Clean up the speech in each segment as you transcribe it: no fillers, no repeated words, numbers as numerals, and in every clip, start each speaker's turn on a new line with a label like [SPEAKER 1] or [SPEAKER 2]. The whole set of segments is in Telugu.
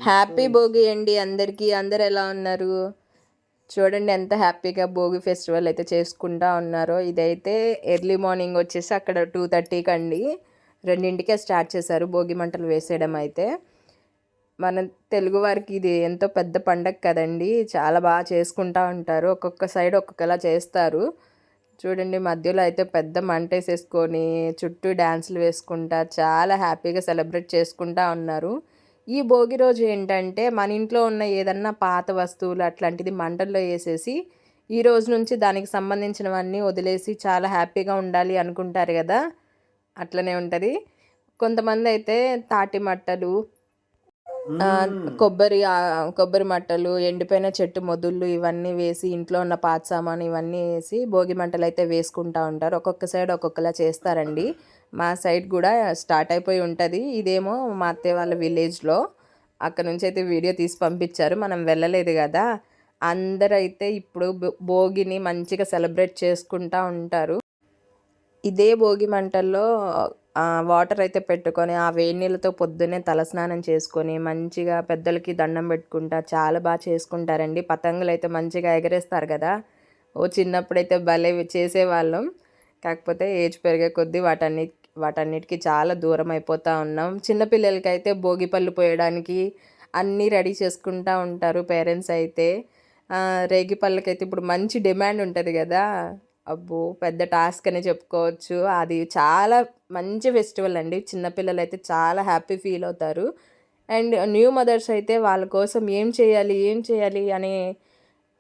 [SPEAKER 1] హ్యాపీ భోగి అండి అందరికీ. అందరు ఎలా ఉన్నారు? చూడండి ఎంత హ్యాపీగా భోగి ఫెస్టివల్ అయితే చేసుకుంటా ఉన్నారో. ఇదైతే ఎర్లీ మార్నింగ్ వచ్చేసి అక్కడ 2:30కి అండి, 2కే స్టార్ట్ చేశారు భోగి మంటలు వేసేయడం. అయితే మన తెలుగు వారికి ఇది ఎంతో పెద్ద పండగ కదండి, చాలా బాగా చేసుకుంటా ఉంటారు. ఒక్కొక్క సైడ్ ఒక్కొక్కలా చేస్తారు. చూడండి మధ్యలో అయితే పెద్ద మంట వేసేసుకొని చుట్టూ డ్యాన్సులు వేసుకుంటా చాలా హ్యాపీగా సెలబ్రేట్ చేసుకుంటా ఉన్నారు. ఈ భోగి రోజు ఏంటంటే మన ఇంట్లో ఉన్న ఏదన్నా పాత వస్తువులు అట్లాంటిది మంటల్లో వేసేసి ఈ రోజు నుంచి దానికి సంబంధించినవన్నీ వదిలేసి చాలా హ్యాపీగా ఉండాలి అనుకుంటారు కదా, అట్లనే ఉంటుంది. కొంతమంది అయితే తాటి మట్టలు, కొబ్బరి మట్టలు, ఎండిపోయిన చెట్టు మొదుళ్ళు ఇవన్నీ వేసి ఇంట్లో ఉన్న పాత సామాను ఇవన్నీ వేసి భోగి మంటలు అయితే వేసుకుంటూ ఉంటారు. ఒక్కొక్క సైడ్ ఒక్కొక్కలా చేస్తారండి. మా సైడ్ కూడా స్టార్ట్ అయిపోయి ఉంటుంది. ఇదేమో మా అత్తయ్య వాళ్ళ విలేజ్లో, అక్కడ నుంచి అయితే వీడియో తీసి పంపించారు, మనం వెళ్ళలేదు కదా. అందరైతే ఇప్పుడు భోగిని మంచిగా సెలబ్రేట్ చేసుకుంటూ ఉంటారు. ఇదే భోగి మంటల్లో వాటర్ అయితే పెట్టుకొని ఆ వేడి నీళ్ళతో పొద్దున్నే తలస్నానం చేసుకొని మంచిగా పెద్దలకి దండం పెట్టుకుంటా చాలా బాగా చేసుకుంటారండి. పతంగులు అయితే మంచిగా ఎగరేస్తారు కదా. చిన్నప్పుడైతే భలే చేసేవాళ్ళం. కాకపోతే ఏజ్ పెరిగే కొద్దీ వాటన్నిటికీ చాలా దూరం అయిపోతూ ఉన్నాం. చిన్నపిల్లలకైతే భోగి పళ్ళు పోయడానికి అన్నీ రెడీ చేసుకుంటూ ఉంటారు పేరెంట్స్ అయితే. రేగి పళ్ళకైతే ఇప్పుడు మంచి డిమాండ్ ఉంటుంది కదా. అబ్బో పెద్ద టాస్క్ అని చెప్పుకోవచ్చు. అది చాలా మంచి ఫెస్టివల్ అండి. చిన్నపిల్లలు అయితే చాలా హ్యాపీ ఫీల్ అవుతారు. అండ్ న్యూ మదర్స్ అయితే వాళ్ళ కోసం ఏం చేయాలి అని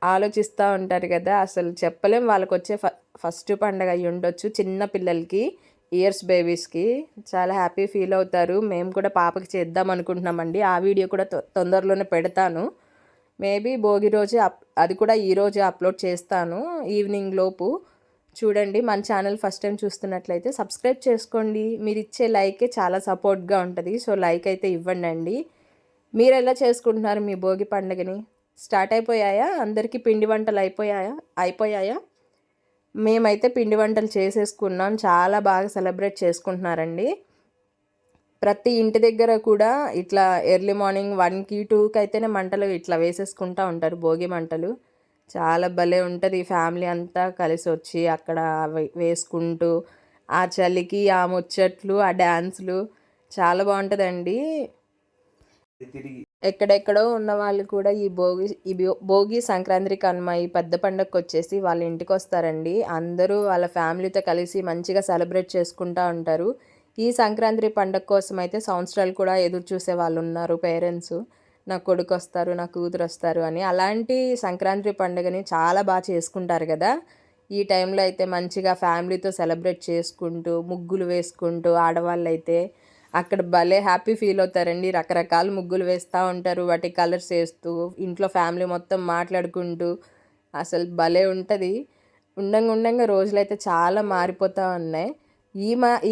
[SPEAKER 1] ఆలోచిస్తూ ఉంటారు కదా. అసలు చెప్పలేం, వాళ్ళకి వచ్చే ఫస్ట్ పండగ అయ్యి ఉండొచ్చు. చిన్న పిల్లలకి, ఇయర్స్ బేబీస్కి చాలా హ్యాపీ ఫీల్ అవుతారు. మేము కూడా పాపకి చేద్దాం అనుకుంటున్నామండి. ఆ వీడియో కూడా తొందరలోనే పెడతాను. మేబీ భోగి రోజు అది కూడా ఈరోజు అప్లోడ్ చేస్తాను ఈవినింగ్ లోపు. చూడండి మన ఛానల్ ఫస్ట్ టైం చూస్తున్నట్లయితే సబ్స్క్రైబ్ చేసుకోండి. మీరు ఇచ్చే లైకే చాలా సపోర్ట్గా ఉంటుంది. సో లైక్ అయితే ఇవ్వండి. మీరు ఎలా చేసుకుంటున్నారు మీ భోగి పండుగని? స్టార్ట్ అయిపోయాయా? అందరికీ పిండి వంటలు అయిపోయాయా? మేమైతే పిండి వంటలు చేసేసుకున్నాం. చాలా బాగా సెలబ్రేట్ చేసుకుంటున్నారండి. ప్రతి ఇంటి దగ్గర కూడా ఇట్లా ఎర్లీ మార్నింగ్ 1కి 2కి అయితేనే మంటలు ఇట్లా వేసేసుకుంటూ ఉంటారు భోగి మంటలు. చాలా భలే ఉంటుంది. ఫ్యామిలీ అంతా కలిసి వచ్చి అక్కడ వేసుకుంటూ ఆ చలికి ఆ ముచ్చట్లు ఆ డ్యాన్సులు చాలా బాగుంటుందండి. ఎక్కడెక్కడో ఉన్న వాళ్ళు కూడా ఈ భోగి సంక్రాంతి కనుమ ఈ పెద్ద పండుగకి వచ్చేసి వాళ్ళ ఇంటికి వస్తారండి. అందరూ వాళ్ళ ఫ్యామిలీతో కలిసి మంచిగా సెలబ్రేట్ చేసుకుంటూ ఉంటారు. ఈ సంక్రాంతి పండుగ కోసం అయితే సంవత్సరాలు కూడా ఎదురు చూసే వాళ్ళు ఉన్నారు పేరెంట్స్. నా కొడుకు వస్తారు, నా కూతురు వస్తారు అని. అలాంటి సంక్రాంతి పండుగని చాలా బాగా చేసుకుంటారు కదా. ఈ టైంలో అయితే మంచిగా ఫ్యామిలీతో సెలబ్రేట్ చేసుకుంటూ ముగ్గులు వేసుకుంటూ ఆడవాళ్ళు అయితే అక్కడ భలే హ్యాపీ ఫీల్ అవుతారండి. రకరకాల ముగ్గులు వేస్తూ ఉంటారు, వాటి కలర్స్ వేస్తూ ఇంట్లో ఫ్యామిలీ మొత్తం మాట్లాడుకుంటూ అసలు భలే ఉంటుంది. ఉండంగా రోజులైతే చాలా మారిపోతూ ఉన్నాయి.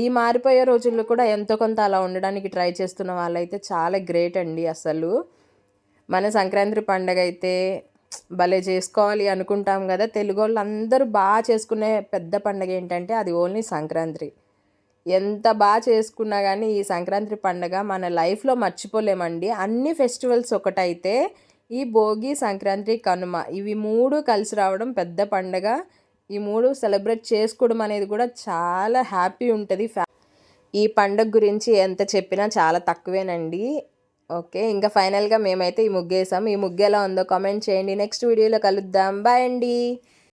[SPEAKER 1] ఈ మారిపోయే రోజుల్లో కూడా ఎంతో కొంత అలా ఉండడానికి ట్రై చేస్తున్న వాళ్ళైతే చాలా గ్రేట్ అండి. అసలు మన సంక్రాంతి పండగ అయితే భలే చేసుకోవాలి అనుకుంటాం కదా. తెలుగు వాళ్ళు అందరూ బాగా చేసుకునే పెద్ద పండగ ఏంటంటే అది ఓన్లీ సంక్రాంతి. ఎంత బాగా చేసుకున్నా కానీ ఈ సంక్రాంతి పండగ మన లైఫ్లో మర్చిపోలేమండి. అన్ని ఫెస్టివల్స్ ఒకటైతే ఈ భోగి, సంక్రాంతి, కనుమ ఇవి 3 కలిసి రావడం పెద్ద పండగ. ఈ 3 సెలబ్రేట్ చేసుకోవడం అనేది కూడా చాలా హ్యాపీ ఉంటుంది. ఈ పండగ గురించి ఎంత చెప్పినా చాలా తక్కువేనండి. ఓకే, ఇంకా ఫైనల్గా మేమైతే ఈ ముగ్గేసాం. ఈ ముగ్గు ఎలా ఉందో కామెంట్ చేయండి. నెక్స్ట్ వీడియోలో కలుద్దాం. బాయ్ అండి.